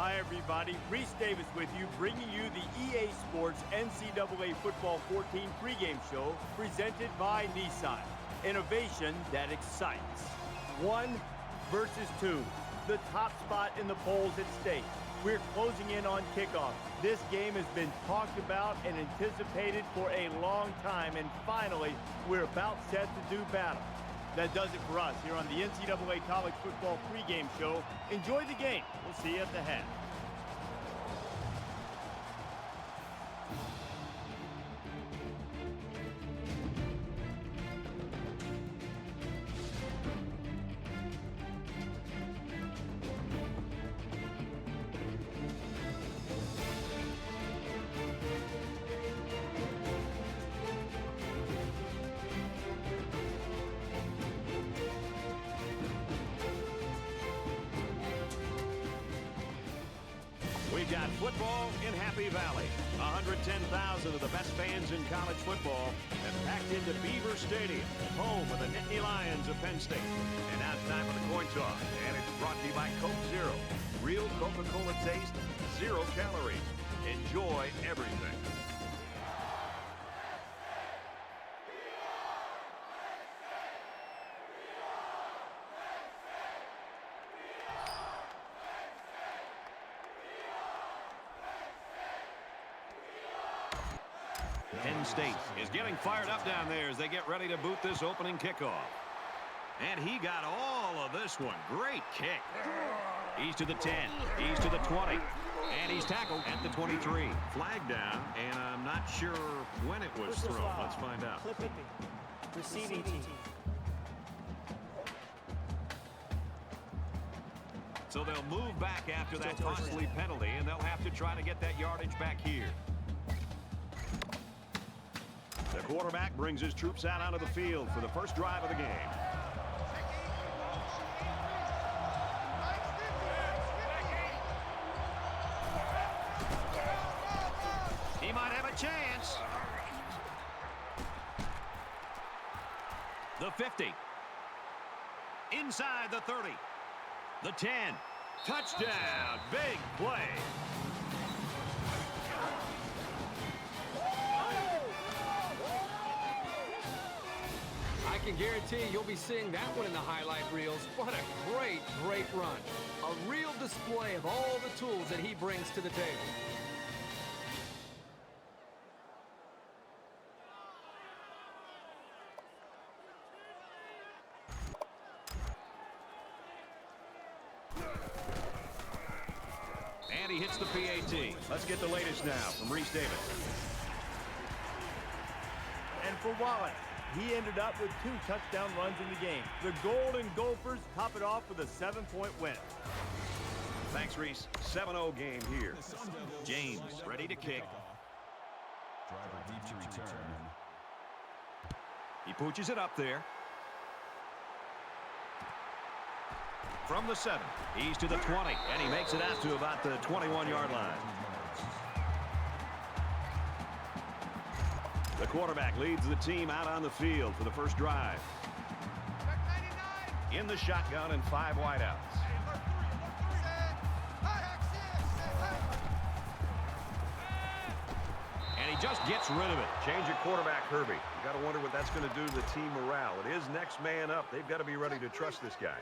Hi, everybody. Reese Davis with you, bringing you the EA Sports NCAA Football 14 pregame show presented by Nissan. Innovation that excites. 1 versus 2. The top spot in the polls at stake. We're closing in on kickoff. This game has been talked about and anticipated for a long time, and finally, we're about set to do battle. That does it for us here on the NCAA College Football pregame show. Enjoy the game. We'll see you at the half. We got football in Happy Valley. 110,000 of the best fans in college football have packed into Beaver Stadium, home of the Nittany Lions of Penn State. And now it's time for the coin toss, and it's brought to you by Coke Zero. Real Coca-Cola taste, 0 calories. Enjoy everything. Penn State is getting fired up down there as they get ready to boot this opening kickoff. And he got all of this one. Great kick. He's to the 10. He's to the 20. And he's tackled at the 23. Flag down, and I'm not sure when it was thrown. Let's find out. Receiving team. So they'll move back after that costly penalty, and they'll have to try to get that yardage back here. The quarterback brings his troops out onto the field for the first drive of the game. He might have a chance. The 50. Inside the 30. The 10. Touchdown. Big play. I can guarantee you'll be seeing that one in the highlight reels. What a great, great run. A real display of all the tools that he brings to the table. And he hits the PAT. Let's get the latest now from Reese Davis. And for Wallace, he ended up with 2 touchdown runs in the game. The Golden Gophers top it off with a 7-point win. Thanks, Reese. 7-0 game here. James ready to kick. Driver deep to return. He pooches it up there. From the 7, he's to the 20, and he makes it out to about the 21-yard line. The quarterback leads the team out on the field for the first drive. In the shotgun and 5 wideouts. And he just gets rid of it. Change your quarterback, Herbie. You got to wonder what that's going to do to the team morale. It is next man up. They've got to be ready to trust this guy.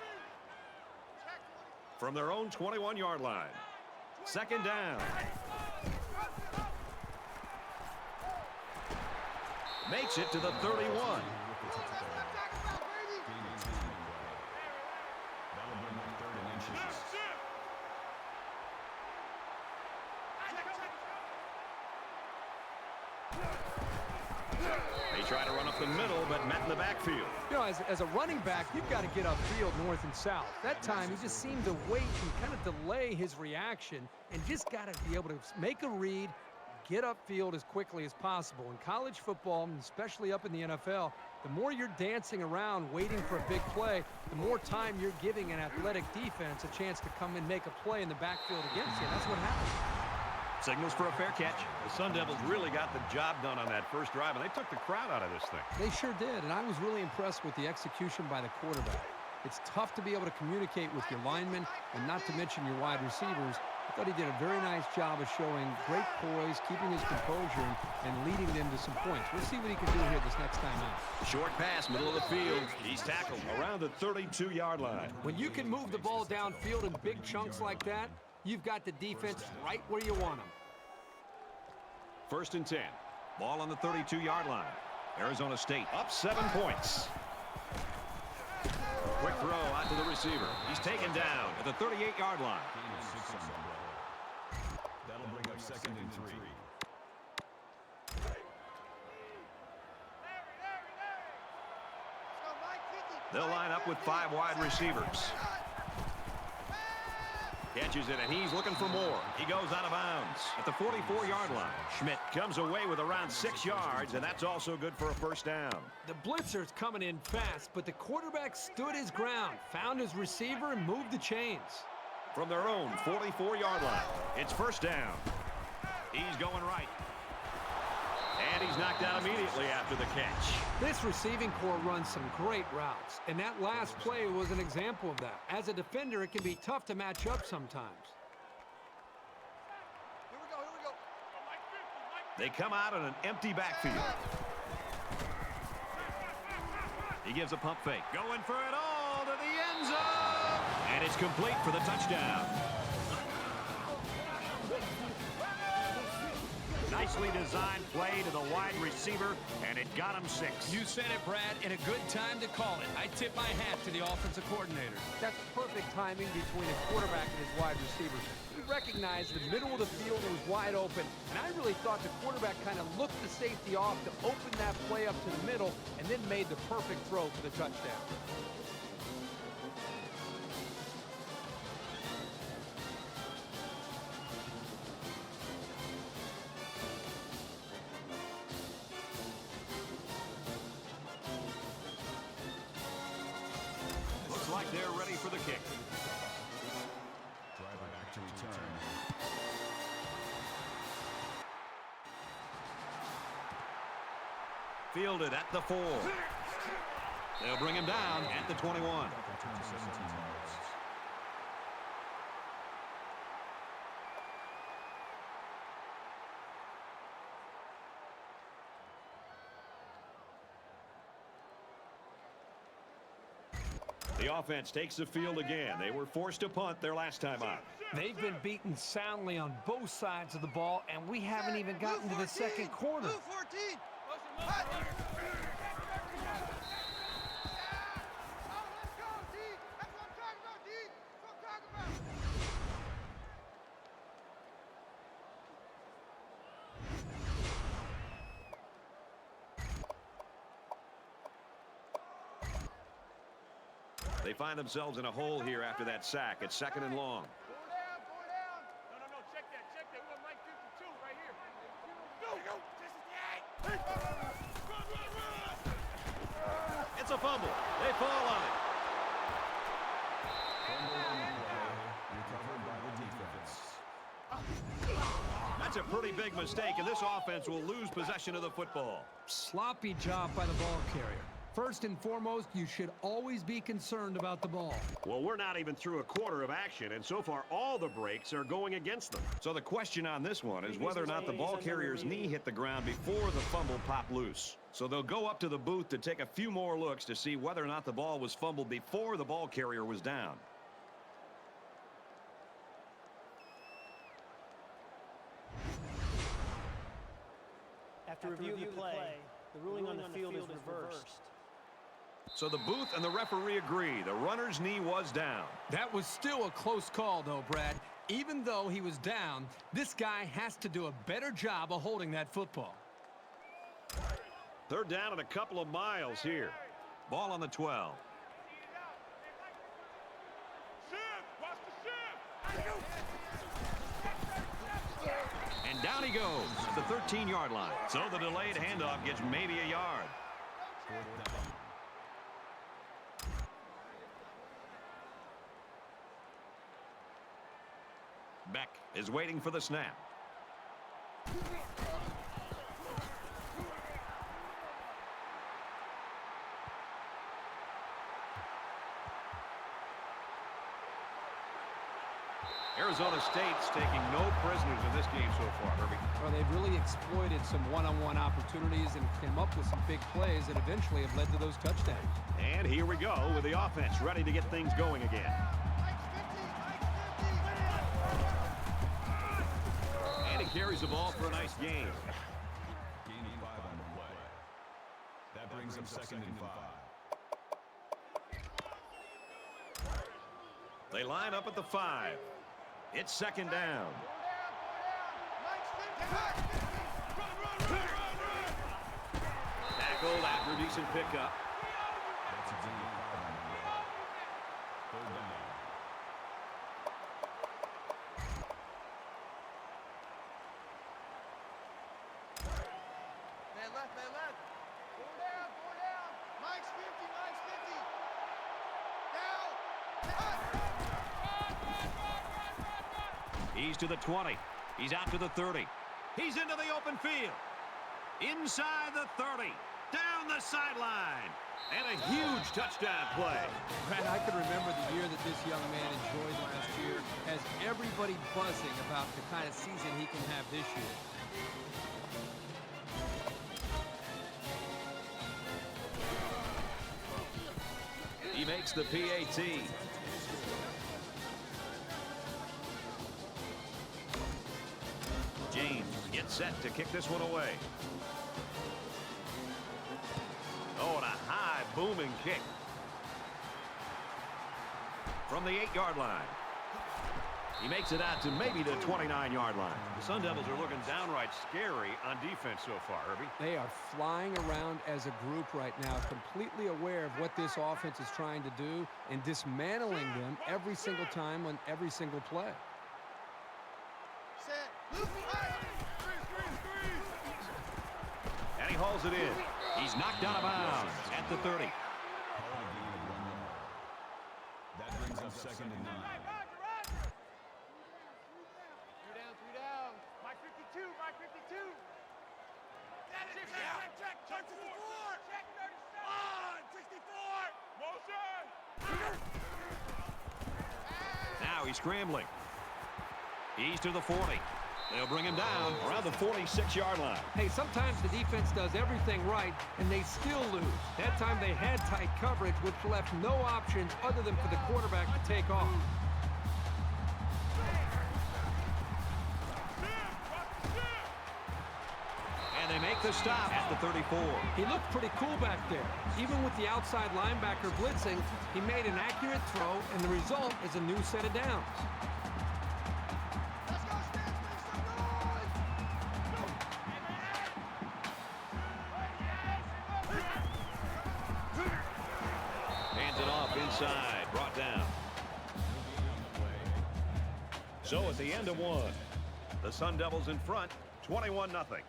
From their own 21-yard line. 2nd down. Makes it to the 31. They try to run up the middle, but met in the backfield. You know, as a running back, you've got to get upfield north and south. That time, he just seemed to wait and kind of delay his reaction and just got to be able to make a read, get upfield as quickly as possible. In college football, and especially up in the NFL, the more you're dancing around waiting for a big play, the more time you're giving an athletic defense a chance to come and make a play in the backfield against you. That's what happened. Signals for a fair catch. The Sun Devils really got the job done on that first drive, and they took the crowd out of this thing. They sure did, and I was really impressed with the execution by the quarterback. It's tough to be able to communicate with your linemen, and not to mention your wide receivers, I thought he did a very nice job of showing great poise, keeping his composure, and leading them to some points. We'll see what he can do here this next time out. Short pass, middle of the field. He's tackled around the 32-yard line. When you can move the ball downfield in big chunks like that, you've got the defense right where you want them. 1st and 10. Ball on the 32-yard line. Arizona State up 7 points. Quick throw out to the receiver. He's taken down at the 38-yard line. That'll bring up 2nd and 3. They'll line up with 5 wide receivers. Catches it, and he's looking for more. He goes out of bounds at the 44-yard line. Schmidt comes away with around 6 yards, and that's also good for a 1st down. The blitzer's coming in fast, but the quarterback stood his ground, found his receiver, and moved the chains. From their own 44-yard line, it's 1st down. He's going right. And he's knocked out immediately after the catch. This receiving core runs some great routes, and that last play was an example of that. As a defender, it can be tough to match up sometimes. They come out in an empty backfield. He gives a pump fake. Going for it all to the end zone. And it's complete for the touchdown. Nicely designed play to the wide receiver, and it got him 6. You said it, Brad, and a good time to call it. I tip my hat to the offensive coordinator. That's perfect timing between a quarterback and his wide receiver. He recognized the middle of the field was wide open, and I really thought the quarterback kind of looked the safety off to open that play up to the middle and then made the perfect throw for the touchdown. Looks like they're ready for the kick. Driver back to return. Fielded at the 4. They'll bring him down at the 21. Return 17 yards. The offense takes the field again. They were forced to punt their last time out. They've been beaten soundly on both sides of the ball, and we haven't even gotten to the second quarter. They find themselves in a hole here after that sack. It's 2nd and long. Check that. We want Mike 52 right here. This is the It's a fumble. They fall on it. Recovered by the defense. That's a pretty big mistake, and this offense will lose possession of the football. Sloppy job by the ball carrier. First and foremost, you should always be concerned about the ball. Well, we're not even through a quarter of action, and so far all the breaks are going against them. So the question on this one is whether or not the ball carrier's knee hit the ground before the fumble popped loose. So they'll go up to the booth to take a few more looks to see whether or not the ball was fumbled before the ball carrier was down. After reviewing the play, the ruling on the field is reversed. So the booth and the referee agree. The runner's knee was down. That was still a close call, though, Brad. Even though he was down, this guy has to do a better job of holding that football. 3rd down and a couple of miles here. Ball on the 12. And down he goes at the 13-yard line. So the delayed handoff gets maybe a yard. 4th down. Beck is waiting for the snap. Arizona State's taking no prisoners in this game so far, Herbie. Well, they've really exploited some one-on-one opportunities and came up with some big plays that eventually have led to those touchdowns. And here we go with the offense ready to get things going again. And he carries the ball for a nice gain. Gaining 5 on the play. That brings him 2nd and 5. They line up at the 5. It's 2nd down. Tackled after a decent pickup. That's a gain of 5 on the play. 3rd down. Man left, man left. Four down. Mike's 50, Mike's 50. Down. He's to the 20. He's out to the 30. He's into the open field. Inside the 30. Down the sideline. And a huge touchdown play. Brad, I can remember the year that this young man enjoyed last year. Has everybody buzzing about the kind of season he can have this year. He makes the PAT. James gets set to kick this one away. Oh, and a high booming kick. From the 8-yard line. He makes it out to maybe the 29-yard line. The Sun Devils are looking downright scary on defense so far, Herbie. They are flying around as a group right now, completely aware of what this offense is trying to do and dismantling them every single time on every single play. And he hauls it in. He's knocked out of bounds at the 30. Call a gain of 1 yard. That brings up 2nd and 9. Three down. Mike 52, Mike 52. Check, 64. Check 37. On, 64. Motion. Now he's scrambling. He's to the 40. They'll bring him down around the 46-yard line. Hey, sometimes the defense does everything right, and they still lose. That time they had tight coverage, which left no options other than for the quarterback to take off. And they make the stop at the 34. He looked pretty cool back there. Even with the outside linebacker blitzing, he made an accurate throw, and the result is a new set of downs. Inside, brought down. So at the end of 1, the Sun Devils in front, 21-0.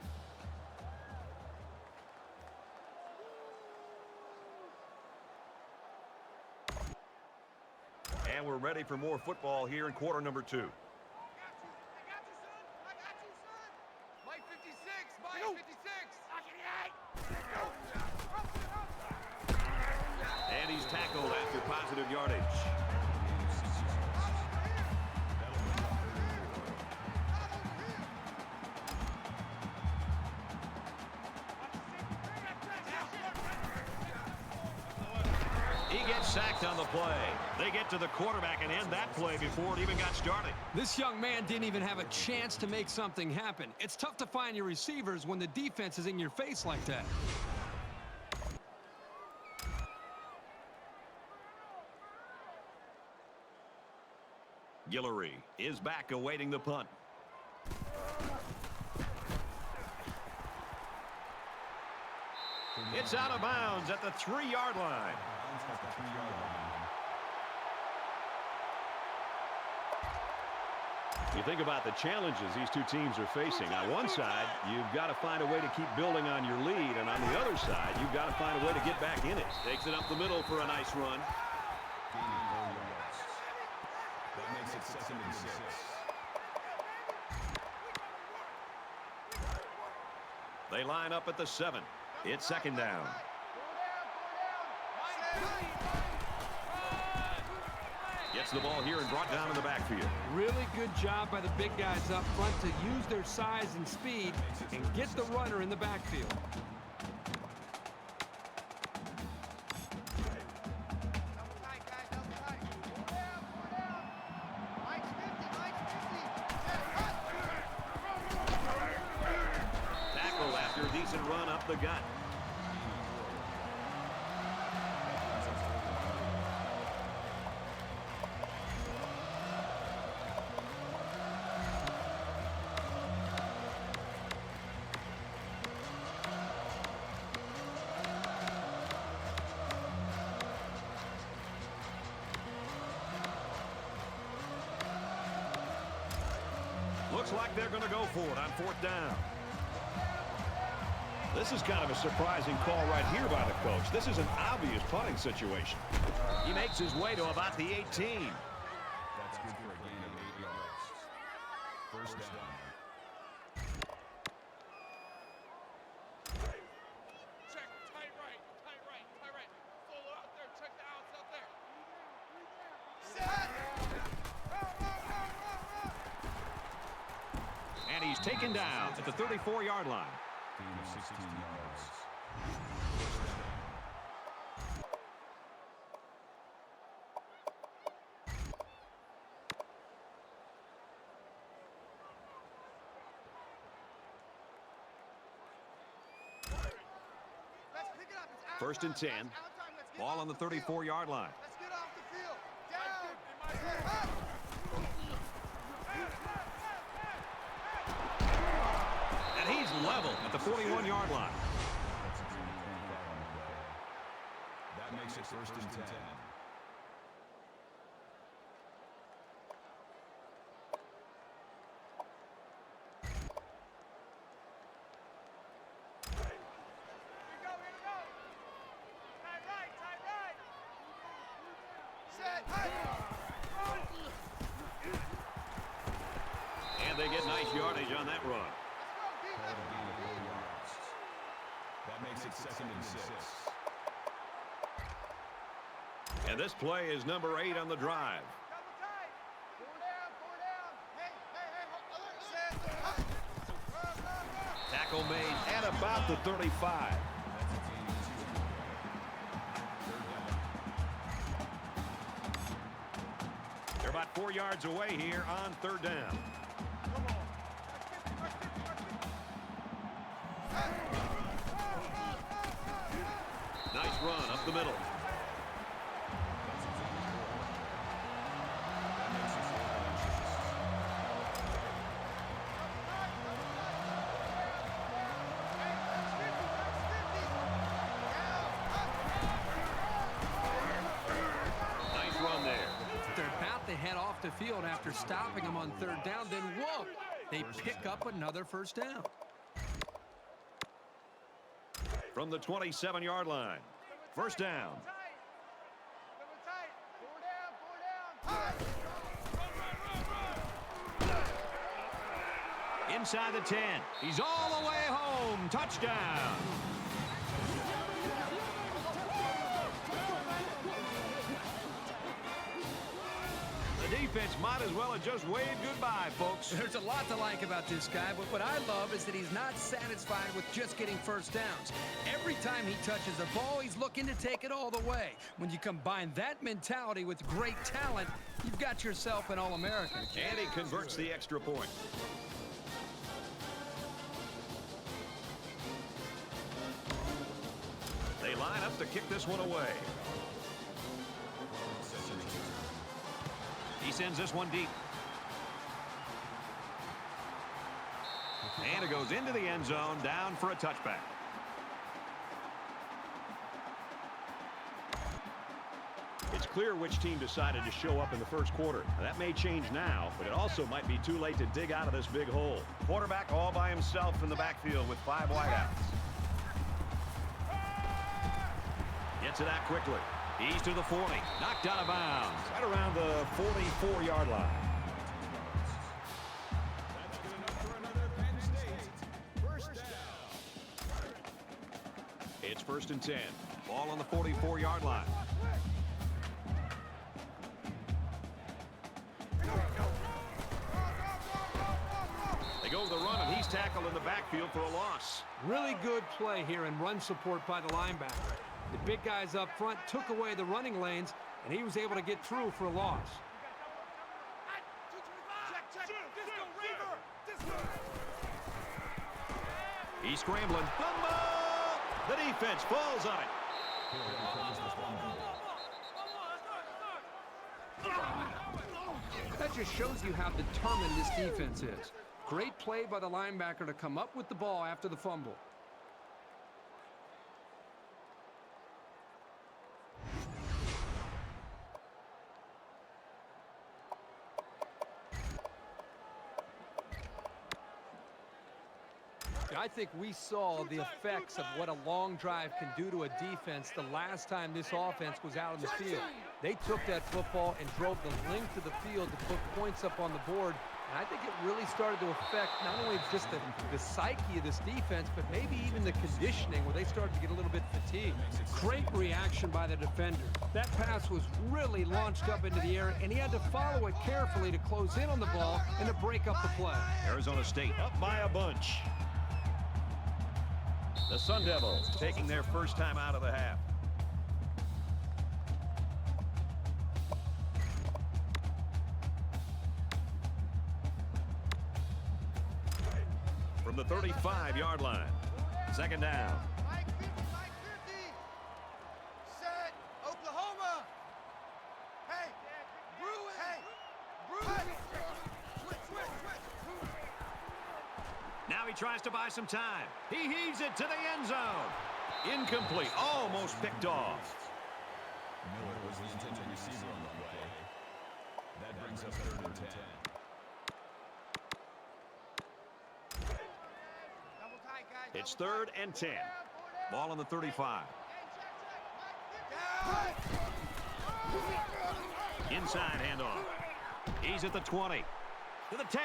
And we're ready for more football here in quarter number 2. I got you, son. I got you, son. Mike 56, Mike 56. And he's tackled after positive yardage. He gets sacked on the play. They get to the quarterback and end that play before it even got started. This young man didn't even have a chance to make something happen. It's tough to find your receivers when the defense is in your face like that. Guillory is back awaiting the punt. It's out of bounds at the 3-yard line. At the 3-yard line. You think about the challenges these two teams are facing. On one side, you've got to find a way to keep building on your lead, and on the other side, you've got to find a way to get back in it. Takes it up the middle for a nice run. Gaining 4 yards. That makes it 2nd and 6. They line up at the 7. It's 2nd down. Gets the ball here and brought down in the backfield. Really good job by the big guys up front to use their size and speed and get the runner in the backfield. Double tight, guys, double tight. Four down. Mike's 50, Mike's 50. Tackle after a decent run up the gut. Looks like they're going to go for it on 4th down. This is kind of a surprising call right here by the coach. This is an obvious punting situation. He makes his way to about the 18. That's good for a gain of 8 yards. First down. Check, tight right. Solo out there, check the outs out there. Set! And he's taken down at the 34-yard line. Gain of 16 yards. Let's pick it up. It's out 1st and 10. Out time. Let's get Ball off on the field. 34-yard line. Let's get off the field. Down. Up. And he's level at the 41-yard line. That's a 2-point foul on the play. That makes it 1st and 10. Here we go. Tight right. Set. And they get nice yardage on that run. Let's go, Called a gain of 4 yards. That makes it 2nd and 6. And this play is number 8 on the drive. Double tight. Four down. Hey, alert. Set. Tackle made at about the 35. That's a gain of 2 on the play. 3rd down. They're about 4 yards away here on 3rd down. Nice run up the middle. That makes it 4th and inches. Nice run there. They're about to head off the field after stopping them on 3rd down. Then, whoa, they pick up another 1st down. From the 27-yard line. 1st down. Inside the 10. He's all the way home. Touchdown. The defense might as well have just waved goodbye, folks. There's a lot to like about this guy, but what I love is that he's not satisfied with just getting 1st downs. Every time he touches a ball, he's looking to take it all the way. When you combine that mentality with great talent, you've got yourself an All-American. And he converts the extra point. They line up to kick this one away. He sends this one deep. And it goes into the end zone, down for a touchback. It's clear which team decided to show up in the 1st quarter. Now, that may change now, but it also might be too late to dig out of this big hole. Quarterback all by himself in the backfield with 5 wideouts. Gets it out quickly. He's to the 40. Knocked out of bounds. Right around the 44-yard line. That's good enough for another Penn State. 1st down. It's 1st and 10. Ball on the 44-yard line. go to the run, and he's tackled in the backfield for a loss. Really good play here in run support by the linebacker. The big guys up front took away the running lanes, and he was able to get through for a loss. He's scrambling. Fumble! The defense falls on it. That just shows you how determined this defense is. Great play by the linebacker to come up with the ball after the fumble. I think we saw the effects of what a long drive can do to a defense the last time this offense was out in the field. They took that football and drove the length of the field to put points up on the board. And I think it really started to affect not only just the psyche of this defense, but maybe even the conditioning where they started to get a little bit fatigued. Great reaction by the defender. That pass was really launched up into the air, and he had to follow it carefully to close in on the ball and to break up the play. Arizona State up by a bunch. The Sun Devils taking their first time out of the half. From the 35-yard line. Second down. Mike 50. Set. Oklahoma. Hey. Bruin. Hey. Bruin. Switch. Now he tries to buy some time. He heaves it to the end zone. Incomplete. Almost picked off. Miller was the intended receiver on the play. That brings us 3rd and 10. Double tight, guys. It's 3rd and 10. Ball on the 35. Inside handoff. He's at the 20. To the 10.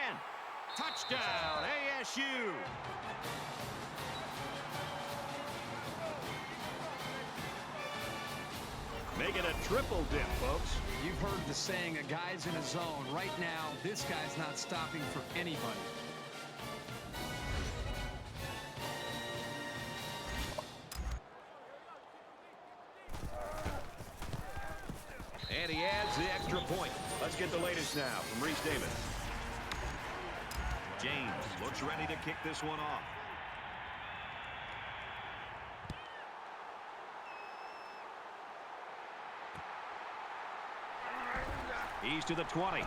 Touchdown, ASU. Make it a triple dip, folks. You've heard the saying, a guy's in a zone. Right now, this guy's not stopping for anybody. And he adds the extra point. Let's get the latest now from Reese Davis. James looks ready to kick this one off. He's to the 20.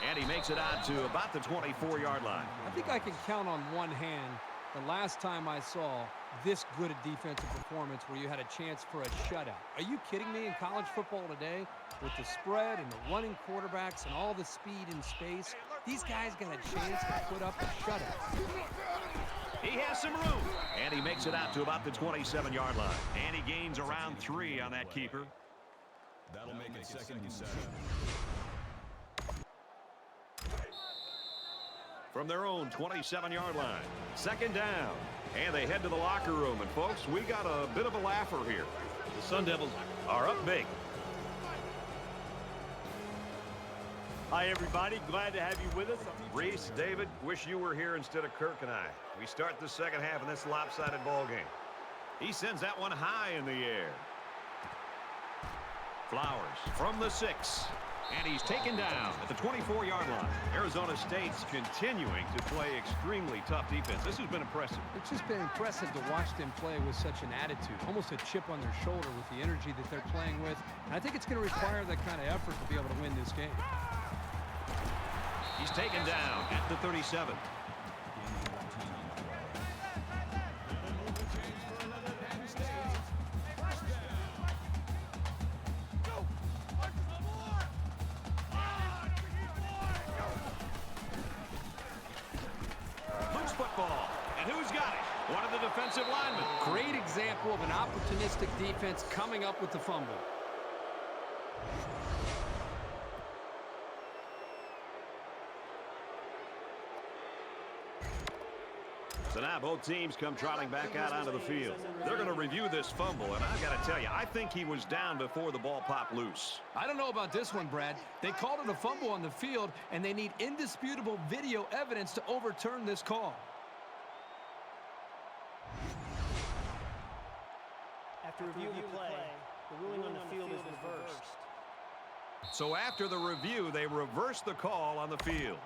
And he makes it out to about the 24-yard line. I think I can count on one hand the last time I saw this good a defensive performance where you had a chance for a shutout. Are you kidding me? In college football today, with the spread and the running quarterbacks and all the speed in space, these guys got a chance to put up a shutout. He has some room. And he makes it out to about the 27-yard line. And he gains around 3 on that keeper. That'll make it 2nd and 7. From their own 27-yard line. 2nd down. And they head to the locker room. And, folks, we got a bit of a laugher here. The Sun Devils are up big. Hi, everybody. Glad to have you with us. Reese, David, wish you were here instead of Kirk and I. We start the second half in this lopsided ball game. He sends that one high in the air. Flowers from the 6. And he's taken down at the 24-yard line. Arizona State's continuing to play extremely tough defense. This has been impressive. It's just been impressive to watch them play with such an attitude, almost a chip on their shoulder with the energy that they're playing with. And I think it's going to require that kind of effort to be able to win this game. He's taken down at the 37. Loose football. And who's got it? One of the defensive linemen. Great example of an opportunistic defense coming up with the fumble. So now both teams come trotting back out onto the field. They're going to review this fumble, and I've got to tell you, I think he was down before the ball popped loose. I don't know about this one, Brad. They called it a fumble on the field, and they need indisputable video evidence to overturn this call. After reviewing the play, the ruling on the field is reversed. So after the review, they reverse the call on the field.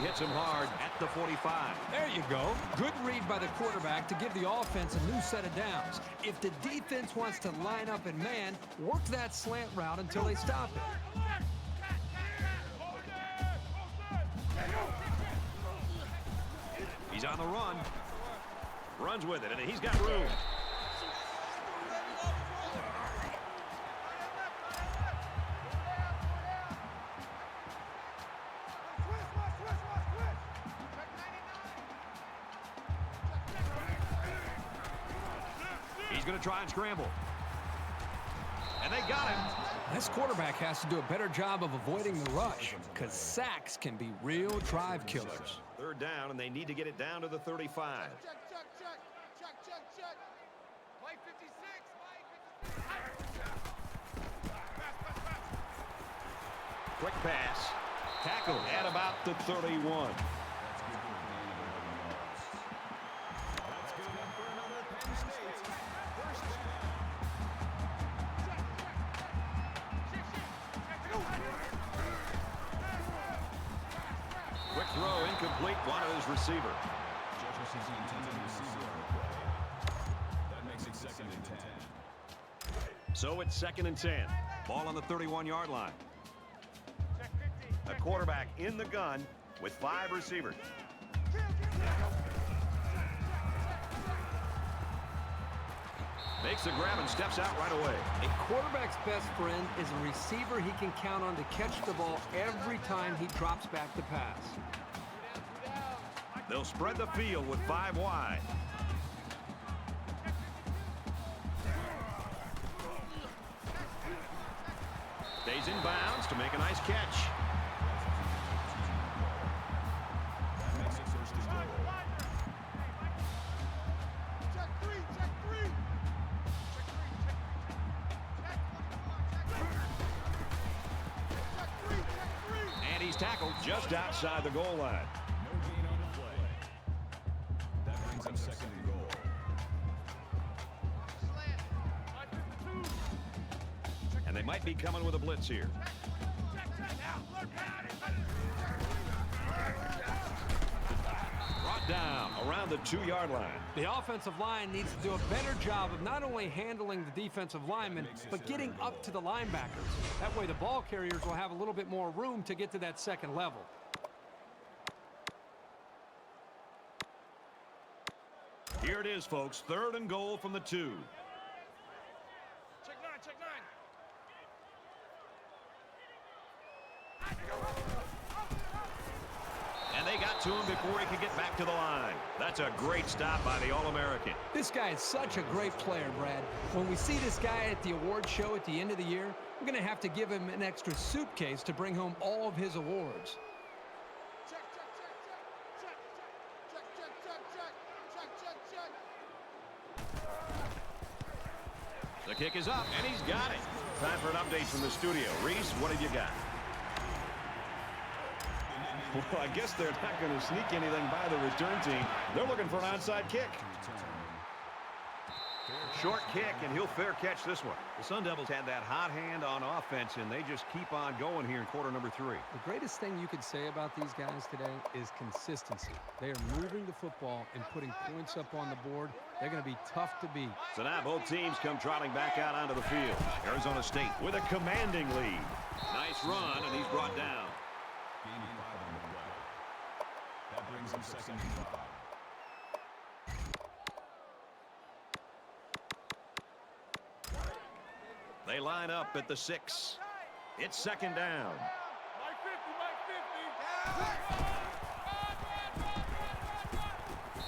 Hits him hard at the 45. There you go. Good read by the quarterback to give the offense a new set of downs. If the defense wants to line up and man, work that slant route until they stop it. He's on the run. Runs with it, and he's got room. He's going to try and scramble. And they got him. This quarterback has to do a better job of avoiding the rush, because sacks can be real drive killers. Third down, and they need to get it down to the 35. Check. Play 56. Quick pass. Tackled at about the 31. That's good enough for another Penn State first down. Quick throw, incomplete, wanted his receiver. Jefferson's the intended receiver on the play. That makes it 2nd and 10. So it's 2nd and 10. Ball on the 31-yard line. A quarterback in the gun with 5 receivers. Makes the grab and steps out right away. A quarterback's best friend is a receiver he can count on to catch the ball every time he drops back to pass. They'll spread the field with 5 wide. Stays in bounds to make a nice catch. That makes it 1st and goal. And he's tackled just outside the goal line. No gain on the play. That brings up 2nd and goal. And they might be coming with a blitz here. Brought down around the 2-yard line. The offensive line needs to do a better job of not only handling the defensive linemen, but getting up to the linebackers. That way the ball carriers will have a little bit more room to get to that second level. Here it is, folks. 3rd and goal from the 2. Check 9. And they got to him before he could get back to the line. That's a great stop by the All-American. This guy is such a great player, Brad. When we see this guy at the award show at the end of the year, we're going to have to give him an extra suitcase to bring home all of his awards. The kick is up, and he's got it. Time for an update from the studio. Reese, what have you got? Well, I guess they're not going to sneak anything by the return team. They're looking for an onside kick. Short kick, and he'll fair catch this one. The Sun Devils had that hot hand on offense, and they just keep on going here in quarter number 3. The greatest thing you could say about these guys today is consistency. They are moving the football and putting points up on the board. They're going to be tough to beat. So now both teams come trotting back out onto the field. Arizona State with a commanding lead. Nice run, and he's brought down. Gain of 5 on the play. That brings him 2nd and 5. They line up at the 6. It's 2nd down.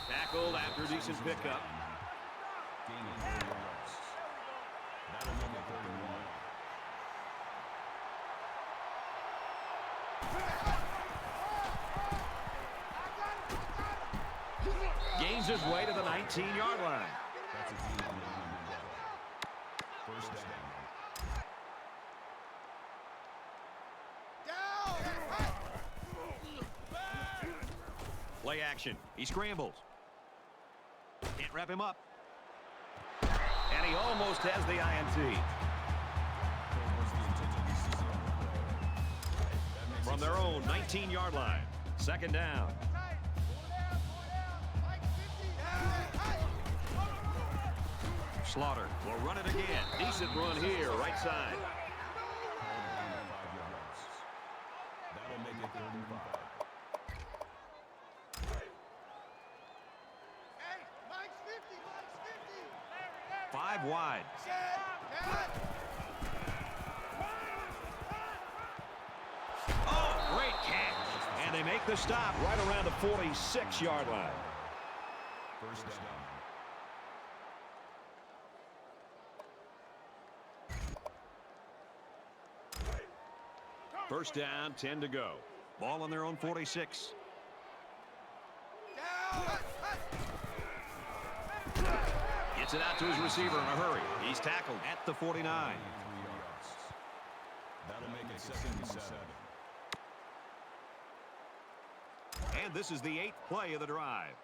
Tackled after a decent pickup. finds his way to the 19-yard line. That's a deep run. First down. Play action. He scrambles. Can't wrap him up. And he almost has the INT. From their own 19-yard line. Second down. Slaughter will run it again. Decent run here, right side. That'll make it 35. 5 wide. Oh, great catch. And they make the stop right around the 46-yard line. First down. First down, 10 to go. Ball on their own 46. Gets it out to his receiver in a hurry. He's tackled at the 49. 3 yards. That'll make it 2nd and 7. And this is the 8th play of the drive.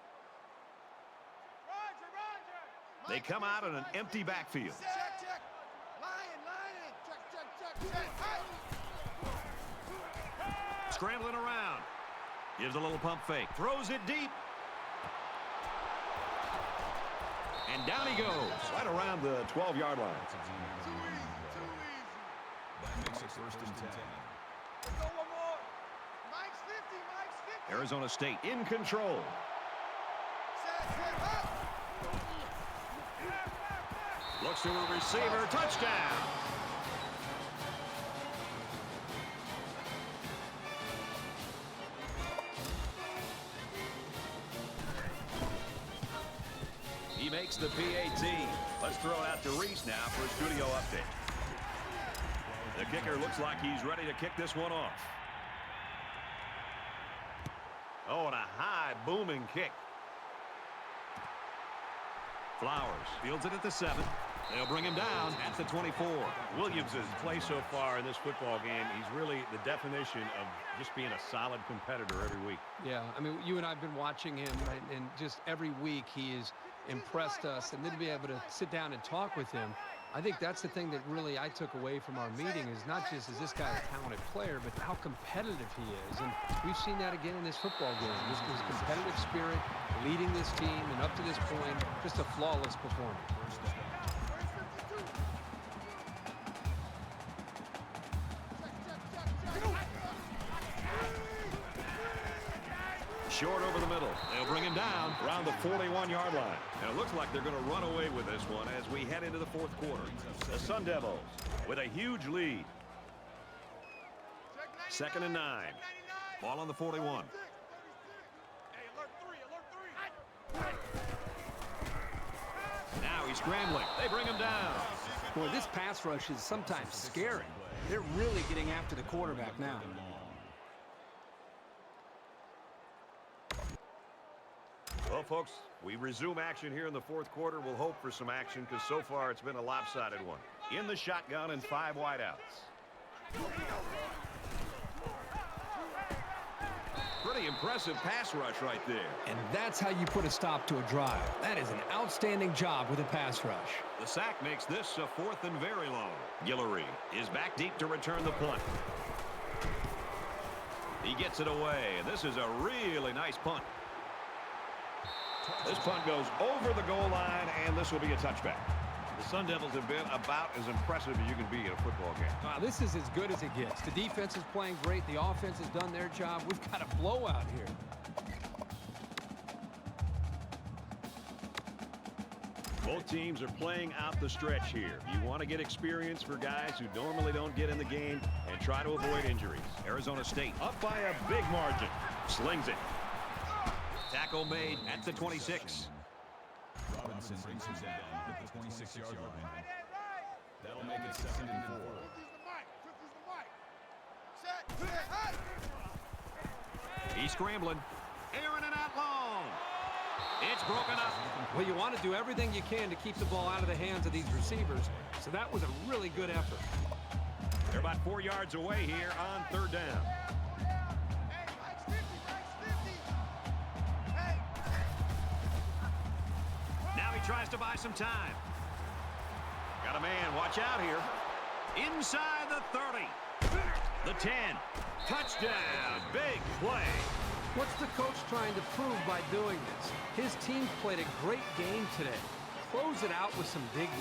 They come out in an empty backfield. Scrambling around. Gives a little pump fake. Throws it deep. And down he goes. Right around the 12-yard line. That makes it 1st and 10. Arizona State in control. Looks to a receiver. Touchdown. He makes the PAT. Let's throw it out to Reese now for a studio update. The kicker looks like he's ready to kick this one off. Oh, and a high booming kick. Flowers fields it at the 7. They'll bring him down at the 24. Williams' play so far in this football game, he's really the definition of just being a solid competitor every week. Yeah, I mean, you and I have been watching him, and just every week he has impressed us. And then to be able to sit down and talk with him, I think that's the thing that really I took away from our meeting is not just is this guy a talented player, but how competitive he is. And we've seen that again in this football game. Just his competitive spirit, leading this team, and up to this point, just a flawless performance. Short over the middle. They'll bring him down around the 41-yard line. And it looks like they're going to run away with this one as we head into the 4th quarter. The Sun Devils with a huge lead. 2nd and 9. Ball on the 41. Now he's scrambling. They bring him down. Boy, this pass rush is sometimes scary. They're really getting after the quarterback now. Well, folks, we resume action here in the 4th quarter. We'll hope for some action because so far it's been a lopsided one. In the shotgun and 5 wideouts. Pretty impressive pass rush right there. And that's how you put a stop to a drive. That is an outstanding job with a pass rush. The sack makes this a 4th and very long. Guillory is back deep to return the punt. He gets it away. This is a really nice punt. This punt goes over the goal line, and this will be a touchback. The Sun Devils have been about as impressive as you can be in a football game. This is as good as it gets. The defense is playing great. The offense has done their job. We've got a blowout here. Both teams are playing out the stretch here. You want to get experience for guys who normally don't get in the game and try to avoid injuries. Arizona State up by a big margin. Slings it. Tackle made at the 26. Robinson brings him down at the 26-yard line. That'll make it 2nd and 4. He's scrambling. Aaron and out long. It's broken up. Well, you want to do everything you can to keep the ball out of the hands of these receivers, so that was a really good effort. They're about 4 yards away here on third down. Now he tries to buy some time. Got a man. Watch out here. Inside the 30. The 10. Touchdown. Big play. What's the coach trying to prove by doing this? His team played a great game today. Close it out with some dignity.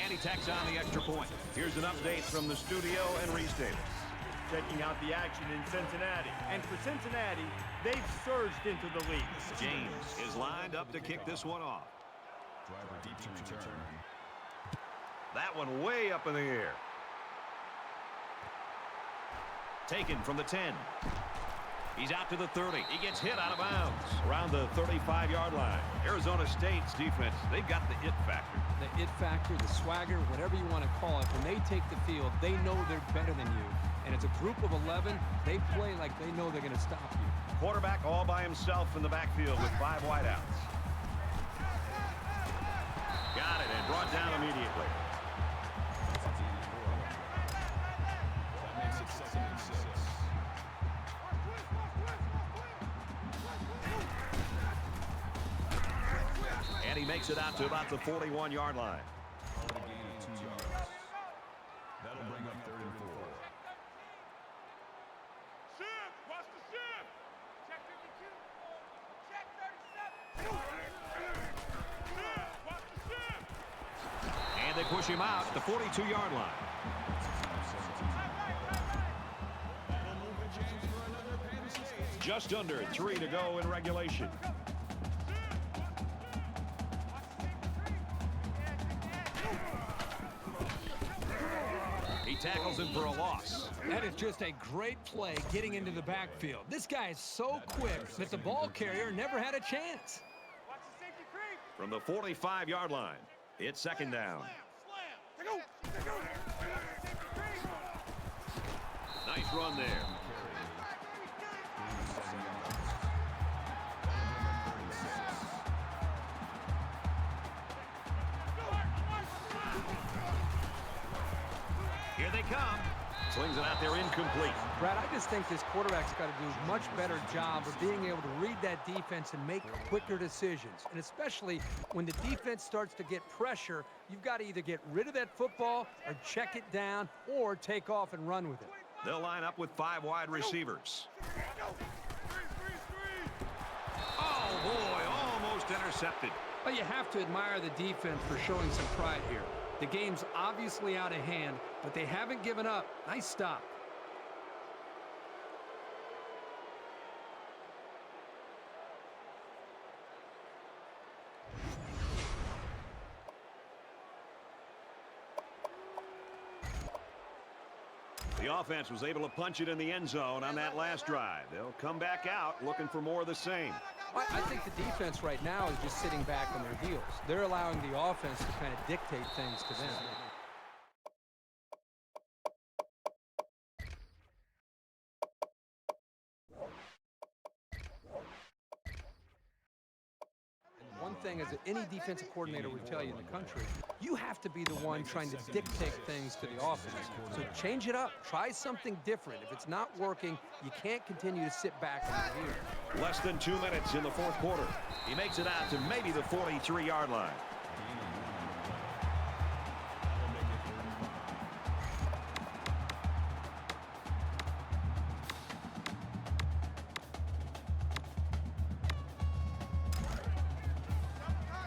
And he tacks on the extra point. Here's an update from the studio and Reese Davis. Checking out the action in Cincinnati. And for Cincinnati, they've surged into the lead. James is lined up to kick this one off. Driver deep to return. That one way up in the air. Taken from the 10. He's out to the 30. He gets hit out of bounds around the 35-yard line. Arizona State's defense, they've got the it factor. The it factor, the swagger, whatever you want to call it, when they take the field, they know they're better than you. And as a group of 11, they play like they know they're going to stop you. Quarterback all by himself in the backfield with 5 wideouts. Got it and brought down immediately. That makes it 2nd and 6. And he makes it out to about the 41-yard line. Call it a gain of 2 yards. That'll bring up 3rd and 4. Shift! Watch the shift! Check 52. Check 37. Shift! Watch the shift! And they push him out at the 42-yard line. That'll move the chains for another Penn State. Just under 3 to go in regulation. He tackles him for a loss. That is just a great play getting into the backfield. This guy is so quick that the ball carrier never had a chance. Watch the safety creep. From the 45-yard line, it's 2nd down. Slam! Take go! Nice run there. Here they come. Slings it out there incomplete. Brad, I just think this quarterback's got to do a much better job of being able to read that defense and make quicker decisions. And especially when the defense starts to get pressure, you've got to either get rid of that football or check it down or take off and run with it. They'll line up with 5 wide receivers. Oh, boy, almost intercepted. Well, you have to admire the defense for showing some pride here. The game's obviously out of hand, but they haven't given up. Nice stop. The offense was able to punch it in the end zone on that last drive. They'll come back out looking for more of the same. I think the defense right now is just sitting back on their heels. They're allowing the offense to kind of dictate things to them. One thing as any defensive coordinator would tell you in the country, you have to be the one trying to dictate things to the offense. So change it up. Try something different. If it's not working, you can't continue to sit back on your heels. Less than 2 minutes in the 4th quarter. He makes it out to maybe the 43-yard line.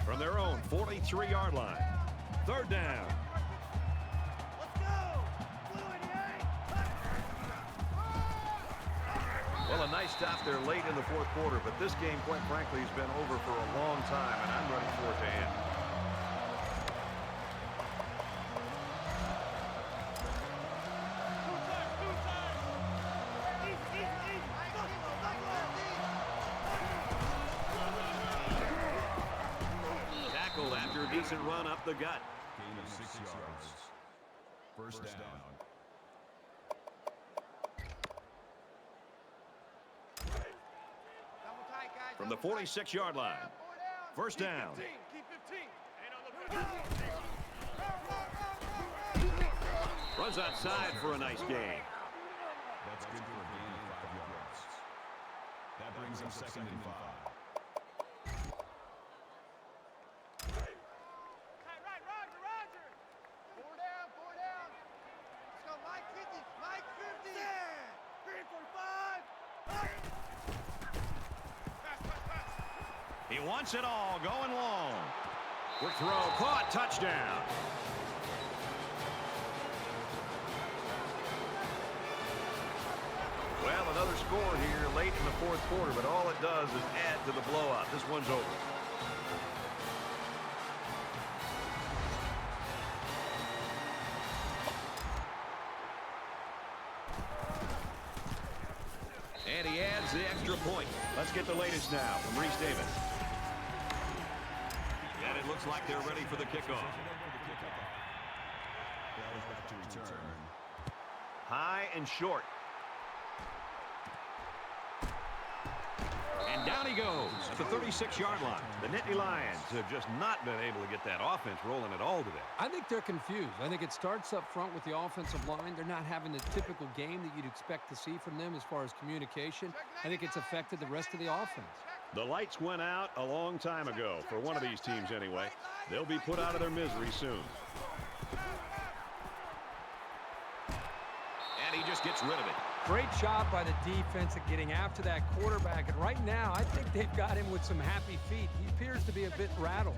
From their own 43-yard line. 3rd down. Well, a nice stop there late in the 4th quarter, but this game, quite frankly, has been over for a long time, and I'm ready for it to end. Tackled after a decent run up the gut. Gain of 6 yards. First down. From the 46-yard line. First down. Keep 15. Runs outside for a nice gain. That's good for a gain of 5 yards. That brings him 2nd and 5. Roger. 4 down. Let's go, Mike 50. Mike 50. 345. Pass. He wants it all, going long. Quick throw, caught, touchdown. Well, another score here late in the 4th quarter, but all it does is add to the blowout. This one's over. And he adds the extra point. Let's get the latest now from Reese Davis. And it looks like they're ready for the kickoff. Back to return. High and short. And down he goes at the 36-yard line. The Nittany Lions have just not been able to get that offense rolling at all today. I think they're confused. I think it starts up front with the offensive line. They're not having the typical game that you'd expect to see from them as far as communication. I think it's affected the rest of the offense. The lights went out a long time ago for one of these teams anyway. They'll be put out of their misery soon. And he just gets rid of it. Great job by the defense at getting after that quarterback. And right now, I think they've got him with some happy feet. He appears to be a bit rattled.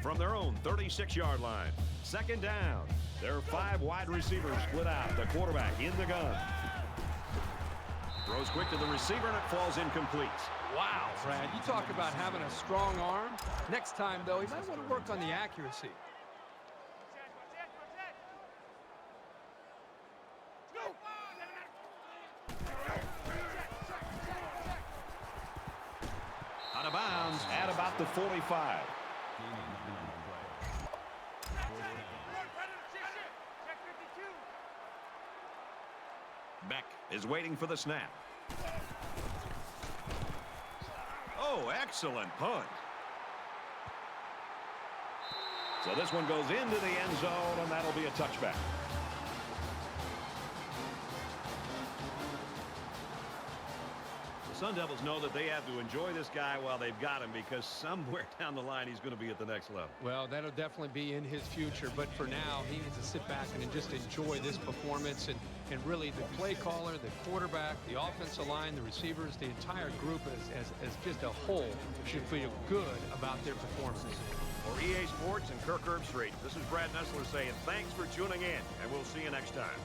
From their own 36-yard line, 2nd down. There are 5 wide receivers split out. The quarterback in the gun. Throws quick to the receiver, and it falls incomplete. Wow, Brad, you talk about having a strong arm. Next time, though, he might want to work on the accuracy. Out of bounds at about the 45. Beck is waiting for the snap. Oh, excellent punt. So this one goes into the end zone, and that'll be a touchback. The Sun Devils know that they have to enjoy this guy while they've got him, because somewhere down the line he's going to be at the next level. Well, that'll definitely be in his future, but for now, he needs to sit back and just enjoy this performance. And really, the play caller, the quarterback, the offensive line, the receivers, the entire group as just a whole should feel good about their performance. For EA Sports and Kirk Herbstreit, this is Brad Nessler saying thanks for tuning in, and we'll see you next time.